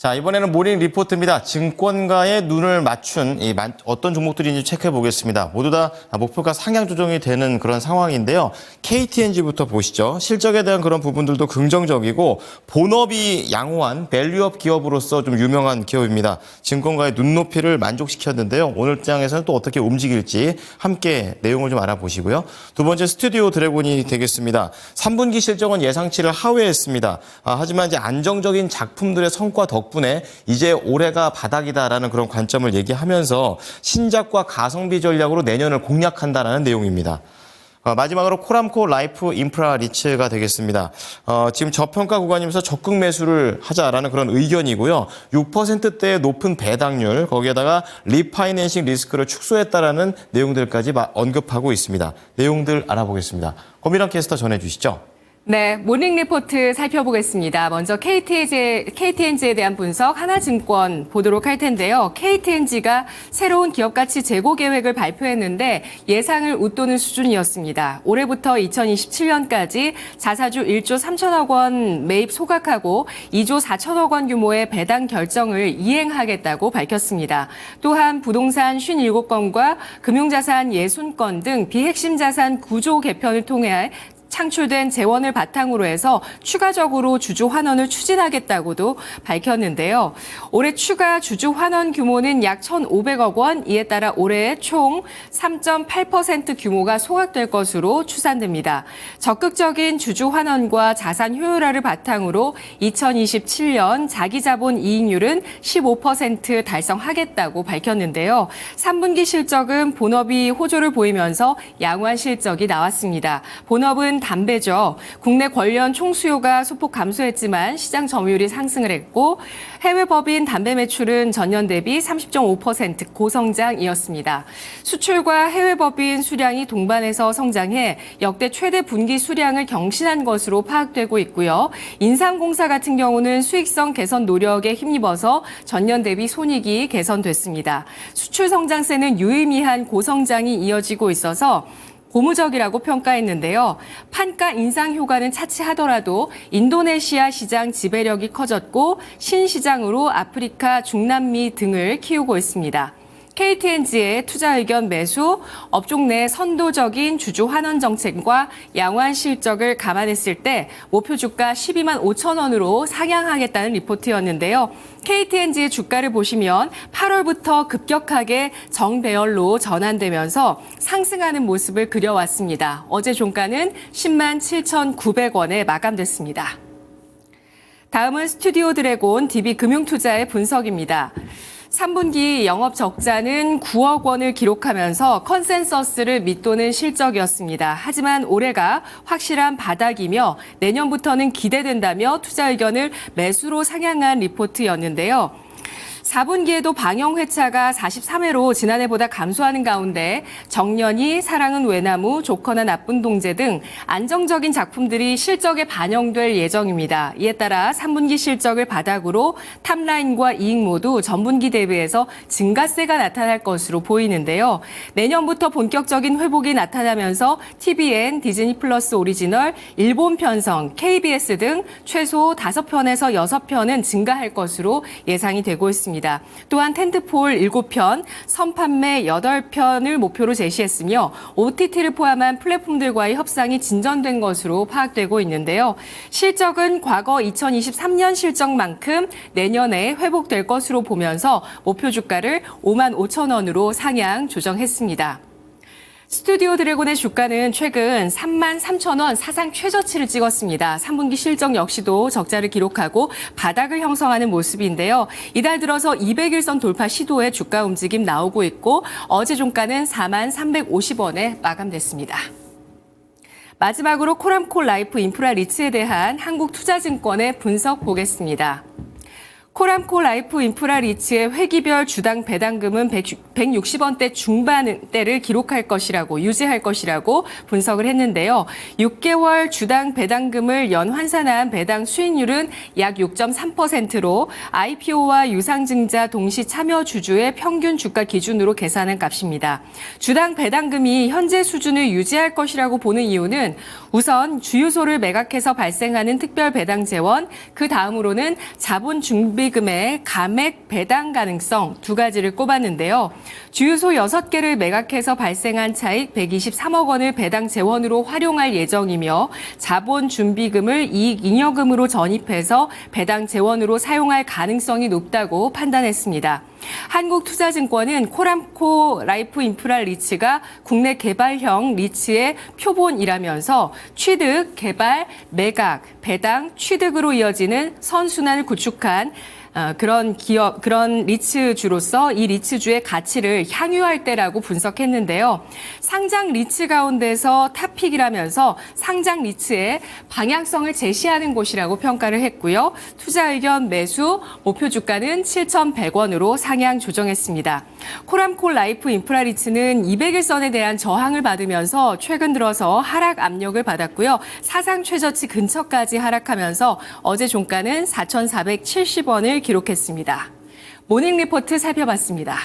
자, 이번에는 모닝 리포트입니다. 증권가의 눈을 맞춘 어떤 종목들인지 체크해 보겠습니다. 모두 다 목표가 상향 조정이 되는 그런 상황인데요. KTNG부터 보시죠. 실적에 대한 그런 부분들도 긍정적이고 본업이 양호한 밸류업 기업으로서 좀 유명한 기업입니다. 증권가의 눈높이를 만족시켰는데요. 오늘 장에서는 또 어떻게 움직일지 함께 내용을 좀 알아보시고요. 두 번째 스튜디오 드래곤이 되겠습니다. 3분기 실적은 예상치를 하회했습니다. 하지만 이제 안정적인 작품들의 성과 덕분에 이제 올해가 바닥이다라는 그런 관점을 얘기하면서 신작과 가성비 전략으로 내년을 공략한다라는 내용입니다. 마지막으로 코람코 라이프 인프라 리츠가 되겠습니다. 지금 저평가 구간이면서 적극 매수를 하자라는 그런 의견이고요. 6%대의 높은 배당률, 거기에다가 리파이낸싱 리스크를 축소했다라는 내용들까지 언급하고 있습니다. 내용들 알아보겠습니다. 권미랑 캐스터 전해주시죠. 네, 모닝 리포트 살펴보겠습니다. 먼저 KTNG에 대한 분석 하나증권 보도록 할 텐데요. KTNG가 새로운 기업가치 재고 계획을 발표했는데 예상을 웃도는 수준이었습니다. 올해부터 2027년까지 자사주 1조 3천억 원 매입 소각하고 2조 4천억 원 규모의 배당 결정을 이행하겠다고 밝혔습니다. 또한 부동산 57건과 금융자산 60건 등 비핵심 자산 구조 개편을 통해 창출된 재원을 바탕으로 해서 추가적으로 주주 환원을 추진하겠다고도 밝혔는데요. 올해 추가 주주 환원 규모는 약 1,500억 원, 이에 따라 올해 총 3.8% 규모가 소각될 것으로 추산됩니다. 적극적인 주주 환원과 자산 효율화를 바탕으로 2027년 자기자본 이익률은 15% 달성하겠다고 밝혔는데요. 3분기 실적은 본업이 호조를 보이면서 양호한 실적이 나왔습니다. 본업은 담배죠. 국내 관련 총수요가 소폭 감소했지만 시장 점유율이 상승을 했고 해외 법인 담배 매출은 전년 대비 30.5% 고성장이었습니다. 수출과 해외 법인 수량이 동반해서 성장해 역대 최대 분기 수량을 경신한 것으로 파악되고 있고요. 인삼공사 같은 경우는 수익성 개선 노력에 힘입어서 전년 대비 손익이 개선됐습니다. 수출 성장세는 유의미한 고성장이 이어지고 있어서 고무적이라고 평가했는데요. 판가 인상 효과는 차치하더라도 인도네시아 시장 지배력이 커졌고 신시장으로 아프리카, 중남미 등을 키우고 있습니다. KTNG의 투자 의견 매수, 업종 내 선도적인 주주 환원 정책과 양호한 실적을 감안했을 때 목표 주가 12만 5천 원으로 상향하겠다는 리포트였는데요. KTNG의 주가를 보시면 8월부터 급격하게 정배열로 전환되면서 상승하는 모습을 그려왔습니다. 어제 종가는 10만 7,900원에 마감됐습니다. 다음은 스튜디오 드래곤 DB금융투자의 분석입니다. 3분기 영업 적자는 9억 원을 기록하면서 컨센서스를 밑도는 실적이었습니다. 하지만 올해가 확실한 바닥이며 내년부터는 기대된다며 투자 의견을 매수로 상향한 리포트였는데요. 4분기에도 방영 회차가 43회로 지난해보다 감소하는 가운데 정년이, 사랑은 외나무, 좋거나 나쁜 동제 등 안정적인 작품들이 실적에 반영될 예정입니다. 이에 따라 3분기 실적을 바닥으로 탑라인과 이익 모두 전분기 대비해서 증가세가 나타날 것으로 보이는데요. 내년부터 본격적인 회복이 나타나면서 TVN, 디즈니 플러스 오리지널, 일본 편성, KBS 등 최소 5편에서 6편은 증가할 것으로 예상이 되고 있습니다. 또한 텐트폴 7편, 선판매 8편을 목표로 제시했으며 OTT를 포함한 플랫폼들과의 협상이 진전된 것으로 파악되고 있는데요. 실적은 과거 2023년 실적만큼 내년에 회복될 것으로 보면서 목표 주가를 5만 5천 원으로 상향 조정했습니다. 스튜디오 드래곤의 주가는 최근 3만 3천 원 사상 최저치를 찍었습니다. 3분기 실적 역시도 적자를 기록하고 바닥을 형성하는 모습인데요. 이달 들어서 200일선 돌파 시도에 주가 움직임 나오고 있고 어제 종가는 4만 350원에 마감됐습니다. 마지막으로 코람코 라이프 인프라 리츠에 대한 한국투자증권의 분석 보겠습니다. 코람코 라이프 인프라 리츠의 회기별 주당 배당금은 160원대 중반대를 기록할 것이라고 유지할 것이라고 분석을 했는데요. 6개월 주당 배당금을 연 환산한 배당 수익률은 약 6.3%로 IPO와 유상증자 동시 참여 주주의 평균 주가 기준으로 계산한 값입니다. 주당 배당금이 현재 수준을 유지할 것이라고 보는 이유는 우선 주유소를 매각해서 발생하는 특별 배당 재원, 그 다음으로는 자본 준비 준비금의 감액 배당 가능성 두 가지를 꼽았는데요. 주유소 6개를 매각해서 발생한 차익 123억 원을 배당 재원으로 활용할 예정이며 자본 준비금을 이익 잉여금으로 전입해서 배당 재원으로 사용할 가능성이 높다고 판단했습니다. 한국투자증권은 코람코 라이프 인프라 리츠가 국내 개발형 리츠의 표본이라면서 취득, 개발, 매각, 배당, 취득으로 이어지는 선순환을 구축한 그런 리츠주로서 이 리츠주의 가치를 향유할 때라고 분석했는데요. 상장 리츠 가운데서 탑픽이라면서 상장 리츠의 방향성을 제시하는 곳이라고 평가를 했고요. 투자 의견 매수, 목표 주가는 7,100원으로 상향 조정했습니다. 코람콜 라이프 인프라 리츠는 200일선에 대한 저항을 받으면서 최근 들어서 하락 압력을 받았고요. 사상 최저치 근처까지 하락하면서 어제 종가는 4,470원을 기록했습니다. 모닝 리포트 살펴봤습니다.